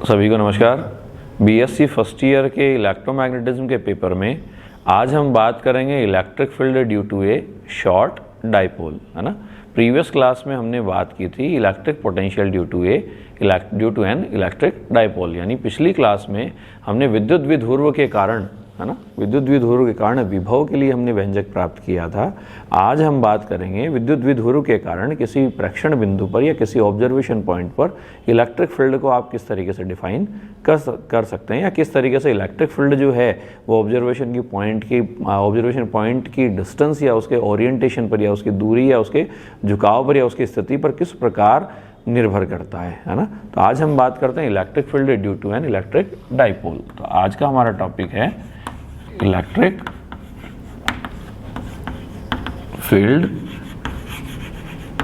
सभी को नमस्कार। बीएससी फर्स्ट ईयर के इलेक्ट्रोमैग्नेटिज्म के पेपर में आज हम बात करेंगे electric field due to a short dipole, है ना। प्रीवियस क्लास में हमने बात की थी electric potential due to an electric dipole, यानी पिछली क्लास में हमने विद्युत द्विध्रुव के कारण, है ना, विद्युत द्विध्रुव के कारण विभव के लिए हमने व्यंजक प्राप्त किया था। आज हम बात करेंगे विद्युत द्विध्रुव के कारण किसी प्रेक्षण बिंदु पर या किसी ऑब्जर्वेशन पॉइंट पर इलेक्ट्रिक फील्ड को आप किस तरीके से डिफाइन कर सकते हैं, या किस तरीके से इलेक्ट्रिक फील्ड जो है वो ऑब्जर्वेशन पॉइंट की डिस्टेंस या उसके ओरिएंटेशन पर या उसकी दूरी या उसके झुकाव पर या उसकी स्थिति पर किस प्रकार निर्भर करता है ना। तो आज हम बात करते हैं electric field due to an electric dipole. तो आज का हमारा टॉपिक है electric field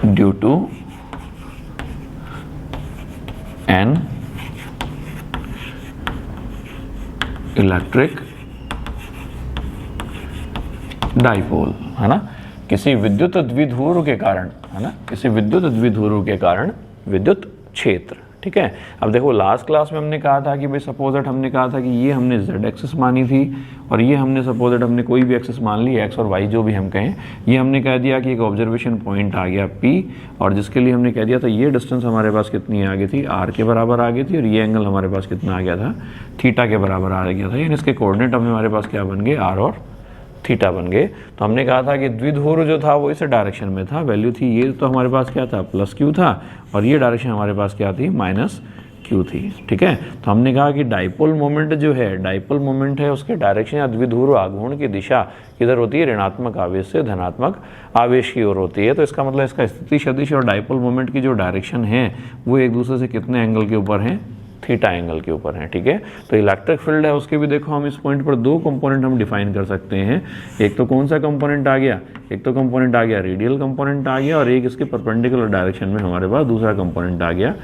due to an electric dipole, है ना, किसी विद्युत द्विध्रुव के कारण, है ना, किसी विद्युत द्विध्रुव के कारण विद्युत क्षेत्र। ठीक है, अब देखो लास्ट क्लास में हमने कहा था कि भाई सपोजेट हमने कहा था कि ये हमने z एक्सिस मानी थी और ये हमने सपोजेट हमने कोई भी एक्सिस मान ली, x और y जो भी हम कहें, ये हमने कह दिया कि एक ऑब्जर्वेशन पॉइंट आ गया P, और जिसके लिए हमने कह दिया था ये डिस्टेंस हमारे पास कितनी आ गई थी, r के बराबर आ गई थी, और ये एंगल हमारे पास कितना आ गया था, थीटा के बराबर आ गया था, यानी इसके कोऑर्डिनेट अब हमारे पास क्या बन गए, r और थीटा बन गए। तो हमने कहा था कि द्विध्रुव जो था वो इस डायरेक्शन में था, वैल्यू थी ये, तो हमारे पास क्या था प्लस क्यू था, और ये डायरेक्शन हमारे पास क्या थी माइनस क्यू थी। ठीक है, तो हमने कहा कि डाइपोल मोमेंट जो है, डाइपोल मोमेंट है, उसके डायरेक्शन या द्विध्रुव आघूर्ण की दिशा किधर होती है, ऋणात्मक आवेश से धनात्मक आवेश की ओर होती है। तो इसका मतलब इसका स्थिति सदिश और डाइपोल मोमेंट की जो डायरेक्शन है वो एक दूसरे से कितने एंगल के ऊपर है, थीटा एंगल के ऊपर है। ठीक है, तो इलेक्ट्रिक फील्ड है उसके भी देखो हम इस पॉइंट पर दो कंपोनेंट हम डिफाइन कर सकते हैं। एक तो कौन सा कंपोनेंट आ गया, एक तो कंपोनेंट आ गया रेडियल कंपोनेंट आ गया, और एक इसके परपेंडिकुलर डायरेक्शन में हमारे पास दूसरा कंपोनेंट आ गया,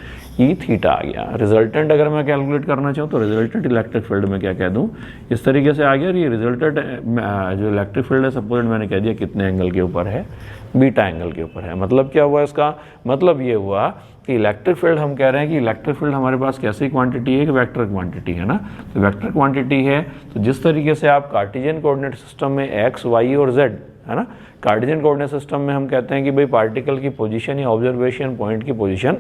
ई थीटा आ गया। रिजल्टेंट अगर मैं कैलकुलेट करना चाहूँ तो रिजल्टेंट इलेक्ट्रिक फील्ड में क्या कह दूँ, इस तरीके से आ गया। और ये रिजल्टेंट जो इलेक्ट्रिक फील्ड है सपोज मैंने कह दिया कितने एंगल के ऊपर है, बीटा एंगल के ऊपर है। मतलब क्या हुआ इसका, मतलब ये हुआ कि इलेक्ट्रिक फील्ड हम कह रहे हैं कि इलेक्ट्रिक फील्ड हमारे पास कैसी क्वांटिटी है, एक वेक्टर क्वांटिटी है ना। तो वेक्टर क्वांटिटी है, तो जिस तरीके से आप कार्टेशियन कोऑर्डिनेट सिस्टम में एक्स, वाई और जेड, है ना, कार्टेशियन कोऑर्डिनेट सिस्टम में हम कहते हैं कि भाई पार्टिकल की पोजीशन या ऑब्जर्वेशन पॉइंट की पोजीशन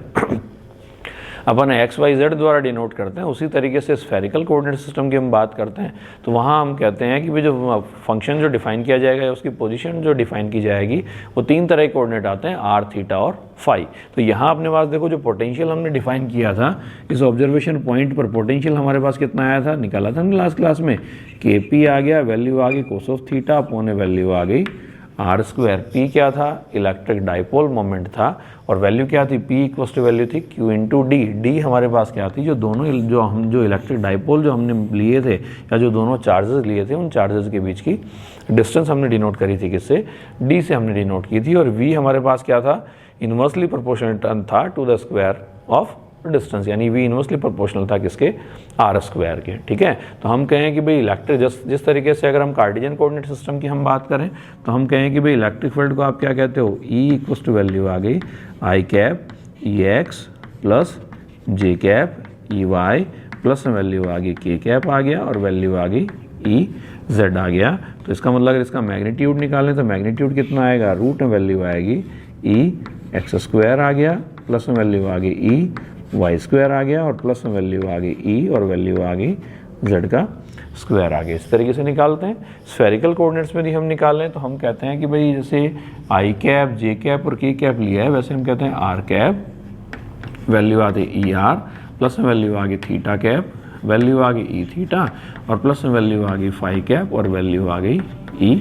अपन एक्स वाई जेड द्वारा डिनोट करते हैं, उसी तरीके से स्फेरिकल कोऑर्डिनेट सिस्टम की हम बात करते हैं तो वहाँ हम कहते हैं कि भाई जो फंक्शन जो डिफाइन किया जाएगा या उसकी पोजीशन जो डिफाइन की जाएगी वो तीन तरह के कोऑर्डिनेट आते हैं, आर, थीटा और फाई। तो यहाँ अपने पास देखो जो पोटेंशियल हमने डिफाइन किया था इस ऑब्जर्वेशन पॉइंट पर, पोटेंशियल हमारे पास कितना आया था, निकाला था ना लास्ट क्लास में, के पी आ गया, वैल्यू आ गई cos of theta upon value आ गई आर स्क्वायर। पी क्या था, इलेक्ट्रिक डाइपोल मोमेंट था, और वैल्यू क्या थी, पी इक्वल टू वैल्यू थी क्यू इंटू डी। डी हमारे पास क्या थी, जो दोनों जो इलेक्ट्रिक डाइपोल जो हमने लिए थे या जो दोनों चार्जेस लिए थे उन चार्जेस के बीच की डिस्टेंस हमने डिनोट करी थी किससे, डी से हमने डिनोट की थी। और वी हमारे पास क्या था, इन्वर्सली प्रोपोर्शनल था to the square of distance, यानी v इन्वर्सली प्रोपोर्शनल था किसके, आर स्क्वायर के। ठीक है, तो हम कहें कि भाई इलेक्ट्रिक जिस तरीके से अगर हम कार्टेशियन कोऑर्डिनेट सिस्टम की हम बात करें तो हम कहें कि भाई इलेक्ट्रिक फील्ड को आप क्या कहते हो, E इक्वल टू वैल्यू आ गई i cap E x plus j cap E y plus value आ गई के कैप आ गया, और वैल्यू आ गई ई जेड आ गया। तो इसका मतलब अगर इसका मैग्नीट्यूड निकालें तो मैग्नीट्यूड कितना आएगा, रूट में वैल्यू आएगी ई एक्स स्क्वायर आ गया, प्लस में वैल्यू आ गई ई वाई स्क्वायर आ गया, और प्लस में वैल्यू आ गई ई, और वैल्यू आ गई जेड का स्क्वायर आ गया। इस तरीके से निकालते हैं। स्फेरिकल कोऑर्डिनेट्स में भी हम निकालें तो हम कहते हैं कि भाई जैसे आई कैप, जे कैप और के कैप लिया है, वैसे हम कहते हैं आर कैप, वैल्यू आ गई ई आर, प्लस में वैल्यू आ गई थीटा कैप, वैल्यू आ गई ई थीटा, और प्लस में वैल्यू आ गई फाई कैप, और वैल्यू आ गई ई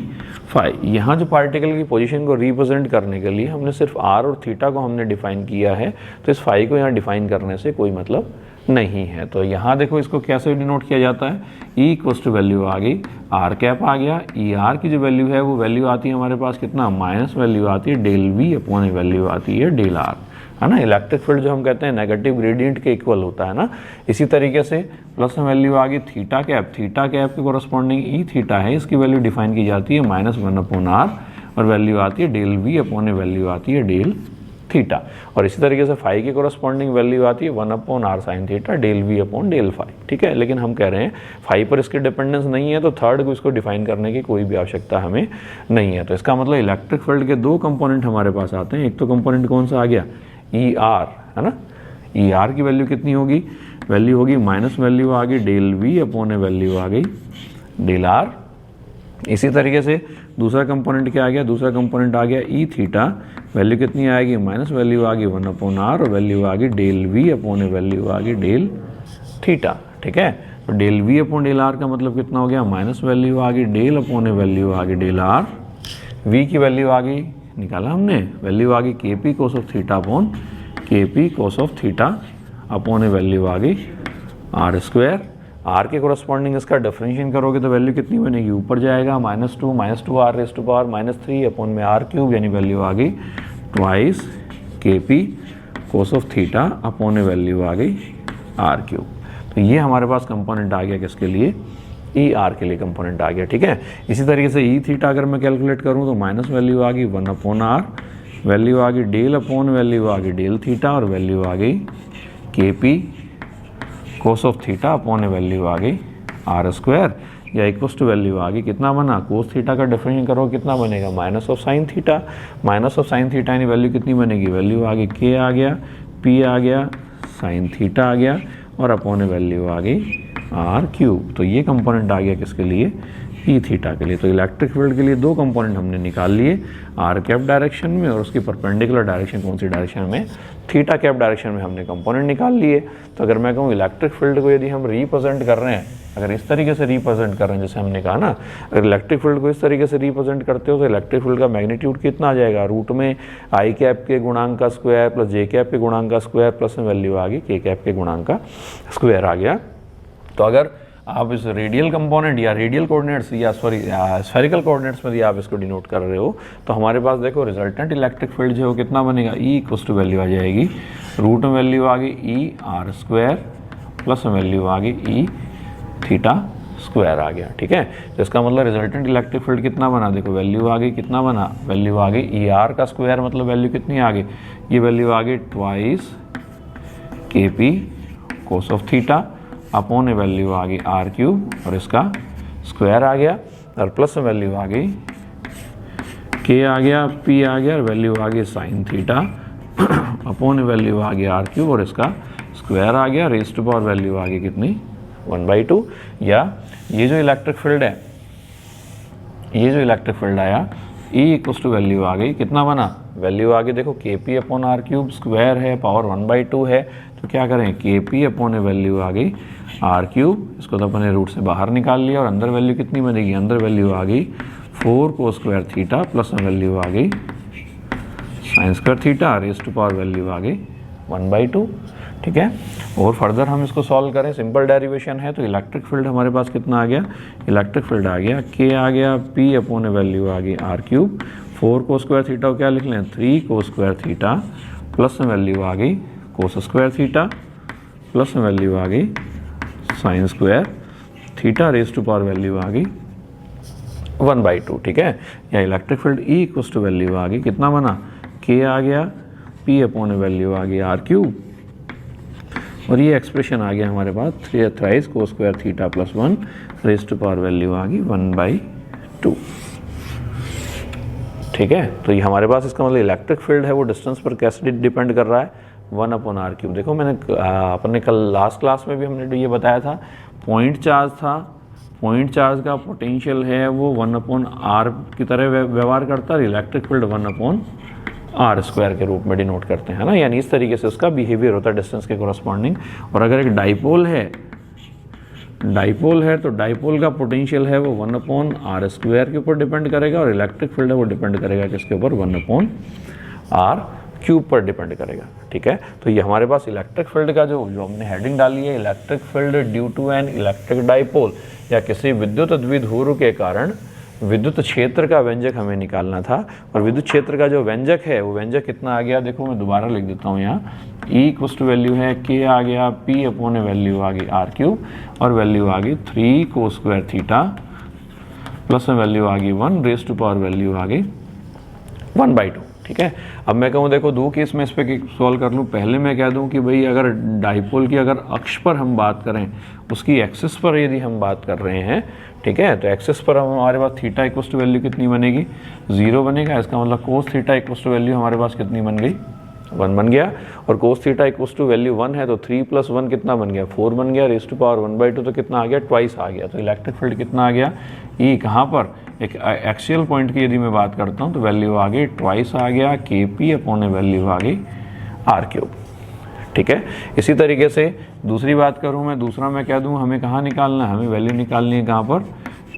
फाई। यहाँ जो पार्टिकल की पोजीशन को रिप्रेजेंट करने के लिए हमने सिर्फ आर और थीटा को हमने डिफाइन किया है, तो इस फाई को यहाँ डिफाइन करने से कोई मतलब नहीं है। तो यहाँ देखो इसको कैसे डिनोट किया जाता है, ई इक्वल टू वैल्यू आ गई आर कैप आ गया, ई आर की जो वैल्यू है वो वैल्यू आती है हमारे पास कितना, माइनस वैल्यू आती है डेल वी अपॉन वैल्यू आती है डेल आर, है ना। इलेक्ट्रिक फील्ड जो हम कहते हैं नेगेटिव ग्रेडियंट के इक्वल होता है ना। इसी तरीके से प्लस में वैल्यू आ गई थीटा कैप, थीटा कैप के कोरस्पॉन्डिंग ई थीटा है, इसकी वैल्यू डिफाइन की जाती है -1 अपॉन आर, और वैल्यू आती है डेल वी अपॉन वैल्यू आती है डेल थीटा। और इसी तरीके से फाई की कोरस्पॉन्डिंग वैल्यू आती है 1/r sin theta del v upon del phi, ठीक है। लेकिन हम कह रहे हैं फाई पर इसकी डिपेंडेंस नहीं है, तो थर्ड को इसको डिफाइन करने की कोई भी आवश्यकता हमें नहीं है। तो इसका मतलब इलेक्ट्रिक फील्ड के दो कंपोनेंट हमारे पास आते हैं। एक तो कंपोनेंट कौन सा आ गया, ई आर, है ना। ई आर की वैल्यू कितनी होगी, वैल्यू होगी माइनस वैल्यू आ गई डेल वी अपॉन वैल्यू आ गई डेल आर। इसी तरीके से दूसरा कंपोनेंट क्या आ गया, दूसरा कंपोनेंट आ गया ई थीटा, वैल्यू कितनी आएगी, माइनस वैल्यू आ गई 1/r और वैल्यू आ गई डेल वी अपॉन वैल्यू आ गई डेल थीटा, ठीक है। तो del V upon del R का मतलब कितना हो गया, माइनस वैल्यू आ गई डेल अपॉन वैल्यू आ गई डेल आर। वी की वैल्यू आ गई, निकाला हमने, वैल्यू आ गई k p cos of theta upon k p cos of theta upon value आ गई आर स्क्वायर। आर के कोरस्पॉन्डिंग इसका डिफरेंशिएट करोगे तो वैल्यू कितनी बनेगी, ऊपर जाएगा -2 r raise to power -3 upon में आर क्यूब, यानी वैल्यू आ गई twice k p cos of theta upon value आ गई आर क्यूब। तो ये हमारे पास कंपोनेंट आ गया किसके लिए, ई आर के लिए कंपोनेंट आ गया, ठीक है। इसी तरीके से ई थीटा अगर मैं कैलकुलेट करूँ तो माइनस वैल्यू आ गई 1/r, वैल्यू आ गई डेल अपॉन वैल्यू आ गई डेल थीटा और वैल्यू आ गई k p cos of theta upon value आ गई आर स्क्वायर, या इक्वल्स टू वैल्यू आ गई कितना बना, कोस थीटा का डिफरेंशिएट करो कितना बनेगा, minus of sine theta, minus of sine theta यानी वैल्यू कितनी बनेगी, वैल्यू आ गई के आ गया, पी आ गया, साइन थीटा आ गया और अपॉन वैल्यू आ गई आर क्यूब। तो ये कंपोनेंट आ गया किसके लिए, ई थीटा के लिए। तो इलेक्ट्रिक फील्ड के लिए दो कंपोनेंट हमने निकाल लिए, आर कैप डायरेक्शन में और उसकी परपेंडिकुलर डायरेक्शन कौन सी डायरेक्शन में, थीटा कैप डायरेक्शन में हमने कंपोनेंट निकाल लिए। तो अगर मैं कहूँ इलेक्ट्रिक फील्ड को यदि हम रिप्रेजेंट कर रहे हैं, अगर इस तरीके से रिप्रेजेंट कर रहे हैं जैसे हमने कहा ना, अगर इलेक्ट्रिक फील्ड को इस तरीके से रिप्रेजेंट करते हो तो इलेक्ट्रिक फील्ड का मैग्नीट्यूड कितना आ जाएगा, रूट में आई कैप के गुणांक का स्क्वायर प्लस जे कैप के गुणांक का स्क्वायर प्लस में वैल्यू आ गई के कैप के गुणांक का स्क्वायर आ गया। तो अगर आप इस रेडियल कंपोनेंट या रेडियल कोऑर्डिनेट्स या स्फेरिकल कोऑर्डिनेट्स में आप इसको डिनोट कर रहे हो तो हमारे पास देखो रिजल्टेंट इलेक्ट्रिक फील्ड जो है कितना बनेगा, ई इक्वल्स टू वैल्यू आ जाएगी, रूट में वैल्यू आ गई E r square plus value आ गई ई थीटा स्क्वायर आ गया, ठीक है। तो इसका मतलब रिजल्टेंट इलेक्ट्रिक फील्ड कितना बना, देखो वैल्यू आ गई कितना बना, वैल्यू आ गई ई आर का स्क्वायर मतलब वैल्यू कितनी आ गई, ये वैल्यू आ गई twice k p cos of theta upon value आ गई आर क्यूब और इसका स्क्वायर आ गया और प्लस में वैल्यू आ गई के आ गया, पी आ गया और वैल्यू आ गई साइन थीटा अपॉन वैल्यू आ गई आर क्यूब और इसका स्क्वायर आ गया, रेज़ टू पावर वैल्यू आ गई कितनी 1/2। या ये जो इलेक्ट्रिक फील्ड है, ये जो इलेक्ट्रिक फील्ड आया E इक्वल्स टू वैल्यू आ गई कितना बना, वैल्यू आ गई देखो K P upon R cube, square है पावर 1/2 है, तो क्या करें के पी अपॉन वैल्यू आ गई आर क्यूब, इसको तो अपने रूट से बाहर निकाल लिया और अंदर वैल्यू कितनी बनेगी, अंदर वैल्यू आ गई 4 cos square theta plus value आ गई sine square theta raise to power value आ गई 1/2, ठीक है। और फर्दर हम इसको सॉल्व करें, सिंपल डेरिवेशन है, तो इलेक्ट्रिक फील्ड हमारे पास कितना आ गया, इलेक्ट्रिक फील्ड आ गया के आ गया, पी अपॉन वैल्यू आ गई r cube, 4 cos square theta को क्या लिख लें 3 cos square theta plus value आ गई cos square theta plus value आ गई sine square theta raise to power value आ गई 1/2, ठीक है। या electric field E equals to value आ गई कितना बना, के आ गया, पी अपॉन वैल्यू आ गई आर क्यूब और ये एक्सप्रेशन आ गया हमारे पास 3 cos square theta plus 1 raise to power value आ गई 1/2, ठीक है। तो ये हमारे पास इसका मतलब इलेक्ट्रिक फील्ड है वो डिस्टेंस पर कैसे डिपेंड कर रहा है, 1/r क्यूब। देखो मैंने अपने कल लास्ट क्लास में भी हमने ये बताया था, पॉइंट चार्ज था, पॉइंट चार्ज का पोटेंशियल है वो 1/r की तरह व्यवहार करता है, इलेक्ट्रिक फील्ड 1/r स्क्वायर के रूप में डिनोट करते हैं ना, यानी इस तरीके से उसका बिहेवियर होता है डिस्टेंस के कोरस्पॉन्डिंग। और अगर एक डाइपोल है तो डाइपोल का पोटेंशियल है वो 1/r स्क्वायर के ऊपर डिपेंड करेगा और इलेक्ट्रिक फील्ड है वो डिपेंड करेगा किसके ऊपर, 1/r क्यूब पर डिपेंड करेगा, ठीक है। तो ये हमारे पास इलेक्ट्रिक फील्ड का जो हमने हेडिंग डाली है, electric field due to an electric dipole, या किसी विद्युत द्विध्रुव के कारण विद्युत क्षेत्र का व्यंजक हमें निकालना था। और विद्युत क्षेत्र का जो व्यंजक है वो व्यंजक कितना आ गया, देखो मैं दोबारा लिख देता हूँ यहाँ, ई इक्वल्स टू वैल्यू है के आ गया, पी अपॉन वैल्यू आ गई आर क्यूब और वैल्यू आ गई 3 कोस स्क्वायर थीटा प्लस में वैल्यू आ गई 1 रेज़ टू पावर वैल्यू आ गई 1/2, ठीक है। अब मैं कहूँ देखो दो केस में इस पर सॉल्व कर लूँ। पहले मैं कह दूँ कि भाई अगर डाइपोल की अगर अक्ष पर हम बात करें, उसकी एक्सिस पर यदि हम बात कर रहे हैं, ठीक है, तो एक्सिस पर हमारे पास थीटा इक्वल टू वैल्यू कितनी बनेगी, 0 बनेगा। इसका मतलब cos theta equal to value हमारे पास कितनी बन गई, 1 बन गया। और cos theta equal to value 1 है तो 3 + 1 कितना बन गया, 4 बन गया। रेज़ टू पावर 1/2 तो कितना आ गया, ट्वाइस आ गया। तो इलेक्ट्रिक फील्ड कितना आ गया, ई कहाँ पर, एक एक्सियल पॉइंट की यदि मैं बात करता हूँ तो वैल्यू आ गई ट्वाइस आ गया KP/, वैल्यू आ गई R³। ठीक है। इसी तरीके से दूसरी बात करूँ मैं, दूसरा मैं कह दूँ हमें कहाँ निकालना है, हमें वैल्यू निकालनी है कहाँ पर,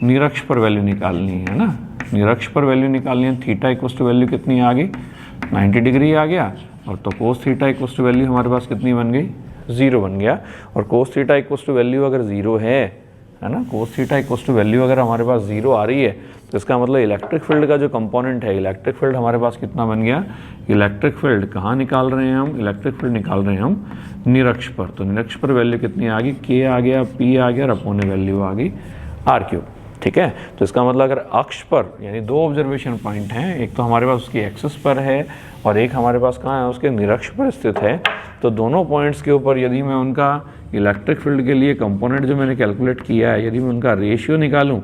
निरक्ष पर वैल्यू निकालनी है ना, निरक्ष पर वैल्यू निकालनी है। थीटा इक्वल टू वैल्यू कितनी आ गई, 90 डिग्री आ गया। और तो cos theta equal to value हमारे पास कितनी बन गई, 0 बन गया। और cos theta equal to value अगर 0 है ना, cos theta equal to value अगर हमारे पास 0 आ रही है तो इसका मतलब इलेक्ट्रिक फील्ड का जो कंपोनेंट है, इलेक्ट्रिक फील्ड हमारे पास कितना बन गया, इलेक्ट्रिक फील्ड कहाँ निकाल रहे हैं हम, इलेक्ट्रिक फील्ड निकाल रहे हैं हम निरक्ष पर। तो निरक्ष पर वैल्यू कितनी आ गई, K आ गया, P आ गया और अपॉन वैल्यू आ गई R³। ठीक है। तो इसका मतलब अगर अक्ष पर यानी दो ऑब्जर्वेशन पॉइंट हैं, एक तो हमारे पास उसकी एक्सिस पर है और एक हमारे पास कहाँ है, उसके निरक्ष पर स्थित है। तो दोनों पॉइंट्स के ऊपर यदि मैं उनका इलेक्ट्रिक फील्ड के लिए कंपोनेंट जो मैंने कैलकुलेट किया है, यदि मैं उनका रेशियो निकालूं,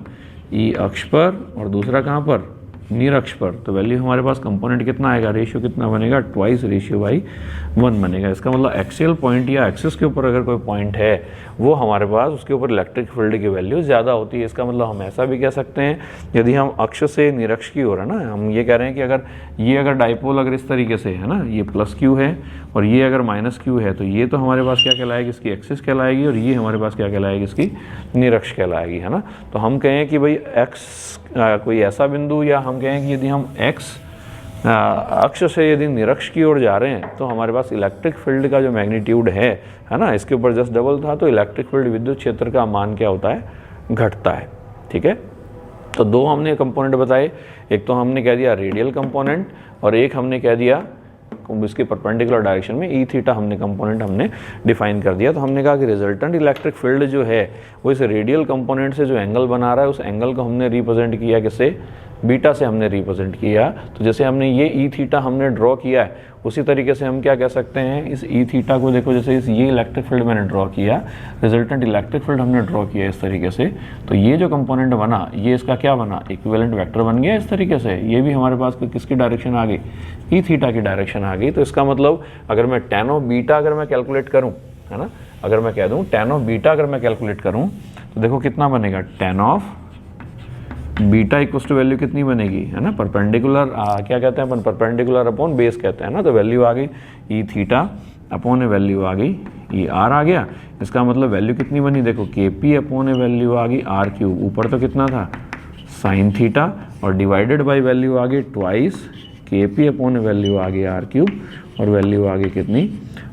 ई अक्ष पर और दूसरा कहाँ पर, निरक्ष पर, तो वैल्यू हमारे पास कंपोनेंट कितना आएगा, रेशियो कितना बनेगा, ट्वाइस रेशियो बाई 1 बनेगा। इसका मतलब एक्सियल पॉइंट या एक्सिस के ऊपर अगर कोई पॉइंट है वो हमारे पास उसके ऊपर इलेक्ट्रिक फील्ड की वैल्यू ज़्यादा होती है। इसका मतलब हम ऐसा भी कह सकते हैं, यदि हम अक्ष से निरक्ष की ओर है ना, हम ये कह रहे हैं कि अगर डाइपोल अगर इस तरीके से है ना, ये प्लस क्यू है और ये अगर माइनस क्यू है, तो ये तो हमारे पास क्या कहलाएगी, इसकी एक्सिस कहलाएगी, और ये हमारे पास क्या कहलाएगी, इसकी निरक्ष कहलाएगी, है ना। तो हम कहें कि भाई एक्स कोई ऐसा बिंदु, या हम कहें कि यदि हम एक्स अक्ष से यदि निरक्ष की ओर जा रहे हैं तो हमारे पास इलेक्ट्रिक फील्ड का जो मैग्नीट्यूड है ना, इसके ऊपर जस्ट डबल था, तो इलेक्ट्रिक फील्ड विद्युत क्षेत्र का मान क्या होता है, घटता है। ठीक है। तो दो हमने कंपोनेंट बताए, एक तो हमने कह दिया रेडियल कंपोनेंट और एक हमने कह दिया इसके परपेंडिकुलर डायरेक्शन में ई थीटा हमने कंपोनेंट हमने डिफाइन कर दिया। तो हमने कहा कि रिजल्टेंट इलेक्ट्रिक फील्ड जो है वो इस रेडियल कंपोनेंट से जो एंगल बना रहा है, उस एंगल को हमने रिप्रेजेंट किया किससे, बीटा से हमने रिप्रेजेंट किया। तो जैसे हमने ये ई थीटा हमने ड्रॉ किया है, उसी तरीके से हम क्या कह सकते हैं, इस ई थीटा को देखो, जैसे ये इलेक्ट्रिक फील्ड मैंने ड्रॉ किया, रिजल्टेंट इलेक्ट्रिक फील्ड हमने ड्रॉ किया इस तरीके से, तो ये जो कंपोनेंट बना ये इसका क्या बना, इक्विवेलेंट वेक्टर बन गया इस तरीके से। ये भी हमारे पास किसकी डायरेक्शन आ गई, ई थीटा की डायरेक्शन आ गई। तो इसका मतलब अगर मैं tan ऑफ बीटा अगर मैं कैलकुलेट करूँ, है ना, अगर मैं कह दूँ tan ऑफ बीटा अगर मैं कैलकुलेट करूँ तो देखो कितना बनेगा, tan of beta equal to value कितनी बनेगी, है ना, परपेंडिकुलर क्या कहते हैं अपन, परपेंडिकुलर अपॉन बेस कहते हैं ना। तो वैल्यू आ गई ई थीटा अपॉन वैल्यू आ गई ई आर आ गया। इसका मतलब वैल्यू कितनी बनी, देखो KP अपॉन वैल्यू आ गई R³। ऊपर तो कितना था, साइन थीटा, और डिवाइडेड बाई वैल्यू आ गई ट्वाइस KP अपॉन वैल्यू आ गई R³ और वैल्यू आ गई कितनी,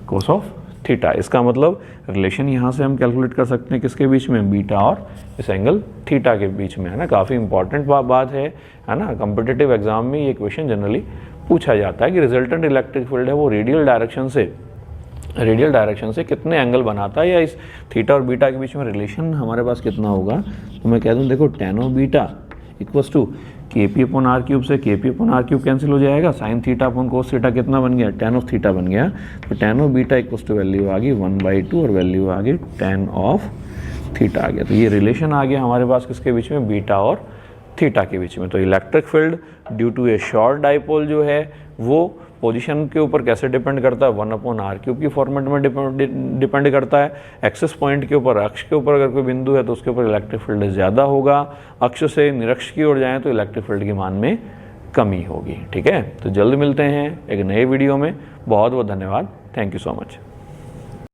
कोस ऑफ थीटा। इसका मतलब रिलेशन यहाँ से हम कैलकुलेट कर सकते हैं किसके बीच में, बीटा और इस एंगल थीटा के बीच में, है ना। काफ़ी इंपॉर्टेंट बात है ना। कॉम्पिटिटिव एग्जाम में ये क्वेश्चन जनरली पूछा जाता है कि रिजल्टेंट इलेक्ट्रिक फील्ड है वो रेडियल डायरेक्शन से कितने एंगल बनाता है, या इस थीटा और बीटा के बीच में रिलेशन हमारे पास कितना होगा। तो मैं कह दूँ देखो tan of beta equals to KP upon R³ से KP अपॉन R³ कैंसिल हो जाएगा, sine theta upon cos theta कितना बन गया, tan ऑफ थीटा बन गया। तो tan of beta equals to value आ गई 1/2 और वैल्यू आ गई tan ऑफ थीटा आ गया। तो ये रिलेशन आ गया हमारे पास किसके बीच में, बीटा और थीटा के बीच में। तो electric field due to a short dipole जो है वो पोजीशन के ऊपर कैसे डिपेंड करता है, 1/R³ की फॉर्मेट में डिपेंड करता है। एक्सिस पॉइंट के ऊपर, अक्ष के ऊपर अगर कोई बिंदु है तो उसके ऊपर इलेक्ट्रिक फील्ड ज़्यादा होगा, अक्ष से निरक्ष की ओर जाएं तो इलेक्ट्रिक फील्ड की मान में कमी होगी। ठीक है। तो जल्द मिलते हैं एक नए वीडियो में। बहुत बहुत धन्यवाद। Thank you so much.